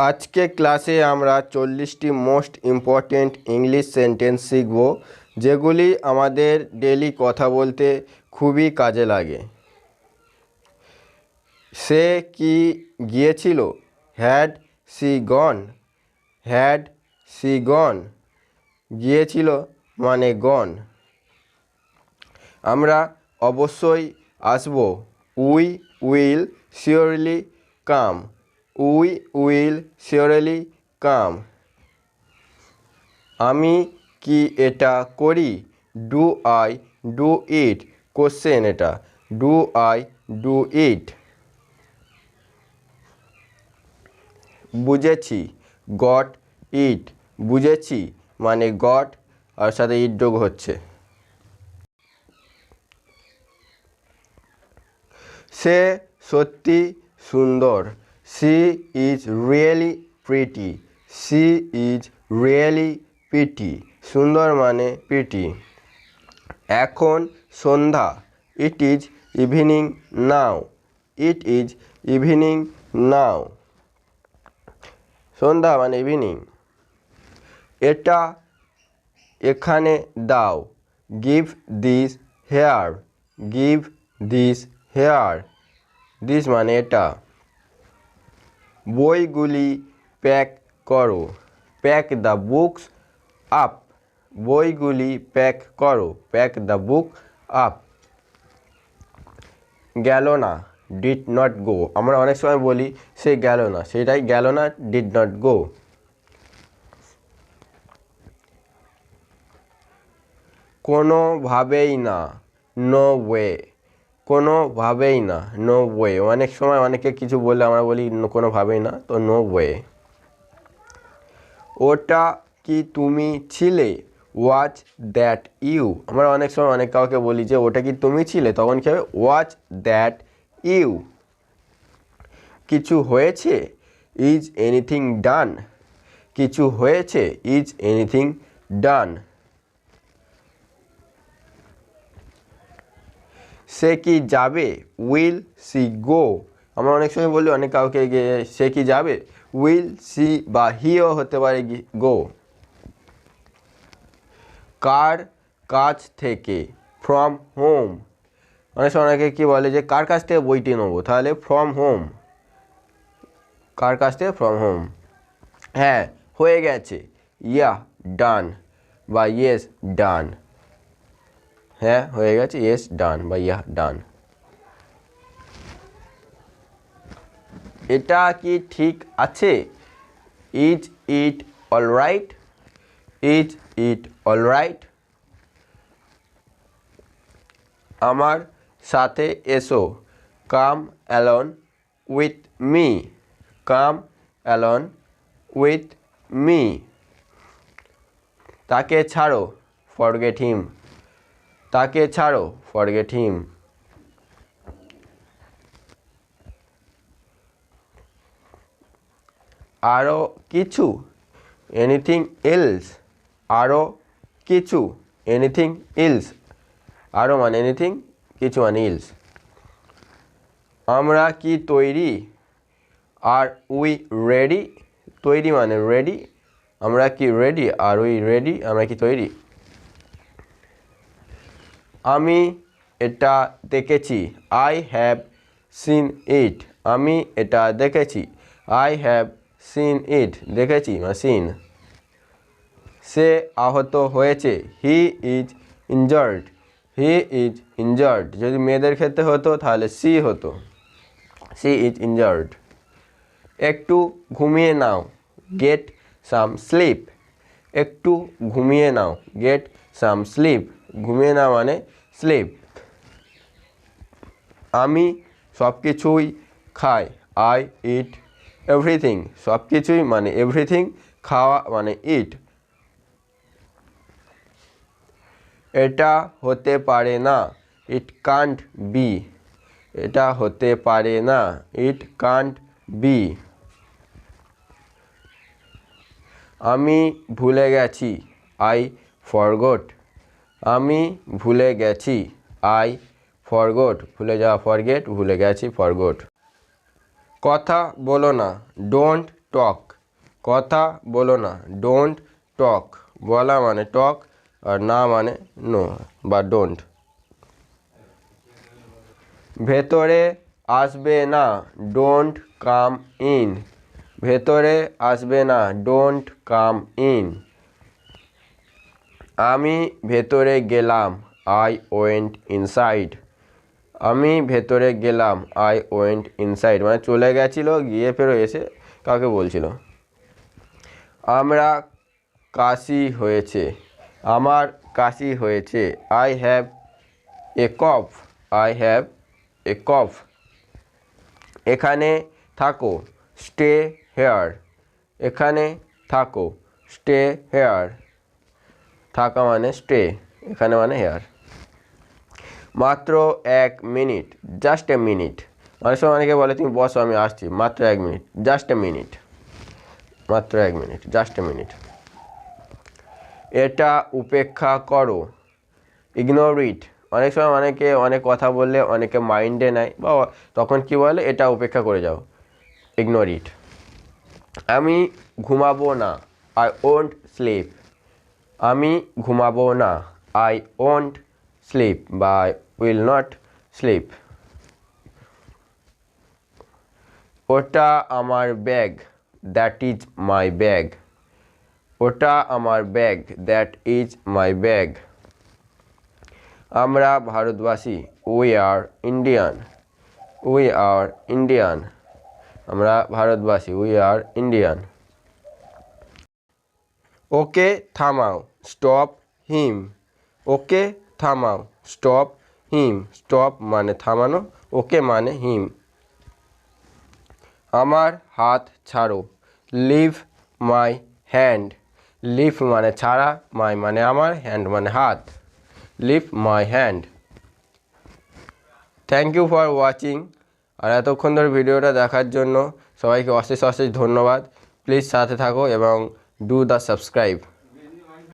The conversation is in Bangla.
আজকে ক্লাসে আমরা 40টি মোস্ট ইম্পর্টেন্ট ইংলিশ সেন্টেন্স শিখব, যেগুলি আমাদের ডেলি কথা বলতে খুবই কাজে লাগে। সে কি গিয়েছিল? Had she gone? Had she gone? গিয়েছিল মানে গন। আমরা অবশ্যই আসব। We will surely come. We will surely come. আমি কি এটা করি? Do I do it? Question এটা। Do I do it? বুঝেছি, গট ইট? বুঝেছি মানে গট, আর সাথে ইট যোগ হচ্ছে। সে সত্যি সুন্দর। She is really pretty. She is really pretty. সুন্দর মানে প্রিটি। এখন সন্ধ্যা। It is evening now. It is evening now. সন্ধ্যা মানে ইভিনিং। এটা এখানে দাও। Give this here. Give this here. This মানে এটা। বইগুলি প্যাক করো। Pack the books up. বইগুলি প্যাক করো। Pack the book up. গেল না, ডিড নট গো। আমরা অনেক সময় বলি সে গেল না, সেটাই গেল না, ডিড নট গো। কোনোভাবেই না, নো ওয়ে। কোনোভাবেই না, নো ওয়ে। অনেক সময় অনেকে কিছু বললে আমরা বলি কোনোভাবেই না, তো নো ওয়ে। ওটা কি তুমি ছিলে? Watch that you? আমরা অনেক সময় অনেক কাউকে বলি যে ওটা কি তুমি ছিলে, তখন কি হবে? Watch that you. কিছু হয়েছে? Is anything done? কিছু হয়েছে? Is anything done? সে কি যাবে? Will she go? আমরা অনেক সময় বলি অনেক কাউকে সে কি যাবে? উইল সি বা হিও হতে পারে গো। কার কাছ থেকে? From home. অনেক সময় অনেকে কী বলে যে কার কাছ থেকে বইটি নেবো, তাহলে ফ্রম হোম। কার কাছ থেকে? From home. হ্যাঁ হয়ে গেছে। ইয়া ডান বা ইয়েস ডান। হ্যাঁ হয়ে গেছে, ইয়েস ডান বা ইয়া ডান। এটা কি ঠিক আছে? Is it alright? Is it alright? আমার সাথে এসো। Come along with me. Come along with me. তাকে ছাড়ো, ফরগেট হিম। তাকে ছাড়ো, ফরগেট হিম। আরও কিছু? Anything else? আরও কিছু? Anything else? আরও মানে এনিথিং, কিছু মানে ইলস। আমরা কি তৈরি? আর উই রেডি? তৈরি মানে রেডি। আমরা কি রেডি? R we ready? আমরা কি তৈরি? আমি এটা দেখেছি। I have seen it. আমি এটা দেখেছি। I have seen it. দেখেছি বা সিন। সে আহত হয়েছে। He is injured. He is injured. যদি মেয়েদের ক্ষেত্রে হতো তাহলে সি হতো। She is injured. একটু ঘুমিয়ে নাও। Get some slip. একটু ঘুমিয়ে নাও। Get some slip. ঘুমিয়ে নাও মানে স্লিপ। আমি সব কিছুই খাই। I eat everything. সব কিছুই মানে এভরিথিং। খাওয়া মানে ইট। এটা হতে পারে না। It can't be. এটা হতে পারে না। It can't be. আমি ভুলে গেছি। I forgot. আমি ভুলে গেছি। I forgot. ভুলে যাওয়া ফরগেট, ভুলে গেছি ফরগট। কথা বলো না। Don't talk. কথা বলো না, ডোন্ট টক। বলা মানে টক, আর না মানে নো বা ডোন্ট। ভেতরে আসবে না, ডোন্ট কাম ইন। ভেতরে আসবে না, ডোন্ট কাম ইন। আমি ভেতরে গেলাম, আই ওয়েন্ট ইনসাইড। আমি ভেতরে গেলাম, আই ওয়েন্ট ইনসাইড মানে চলে গেছিলো, গিয়ে ফেরো এসে কাউকে বলছিল। আমরা কাশি হয়েছে, আমার কাশি হয়েছে, I have a cough. I have a cough. এখানে থাকো, স্টে হেয়ার। এখানে থাকো, স্টে হেয়ার। থাকা মানে স্টে, এখানে মানে হেয়ার। মাত্র 1 মিনিট, জাস্ট এ মিনিট। অনেক সময় অনেকে বলে তুমি বসো আমি আসছি, মাত্র 1 মিনিট, জাস্ট এ মিনিট। মাত্র 1 মিনিট, জাস্ট এ মিনিট। এটা উপেক্ষা করো, ইগনোর ইট। অনেক সময় অনেকে অনেক কথা বললে অনেকে মাইন্ডে নেয়, বা তখন কি বলে, এটা উপেক্ষা করে যাও, ইগনোর ইট। আমি ঘুমাবো না, আই ওন্ট স্লিপ। আমি ঘুমাবো না, আই ওন্ট স্লিপ বা আই উইল নট স্লিপ। ওটা আমার bag, that is my bag. ওটা আমার bag, that is my bag. আমরা ভারতবাসী, we are Indian. We are Indian. আমরা ভারতবাসী, উই আর ইন্ডিয়ান। ওকে থামাও, স্টপ হিম। ওকে থামাও, স্টপ হিম। স্টপ মানে থামানো, ওকে মানে হিম। আমার হাত ছাড়ো, লিভ মাই হ্যান্ড। লিভ মানে ছাড়া, মাই মানে আমার, হ্যান্ড মানে হাত। Leave my hand. Thank you for watching. আর এতক্ষণ ধরে ভিডিওটা দেখার জন্য সবাইকে অশেষ অশেষ ধন্যবাদ। প্লিজ সাথে থাকো এবং ডু দ্য সাবস্ক্রাইব।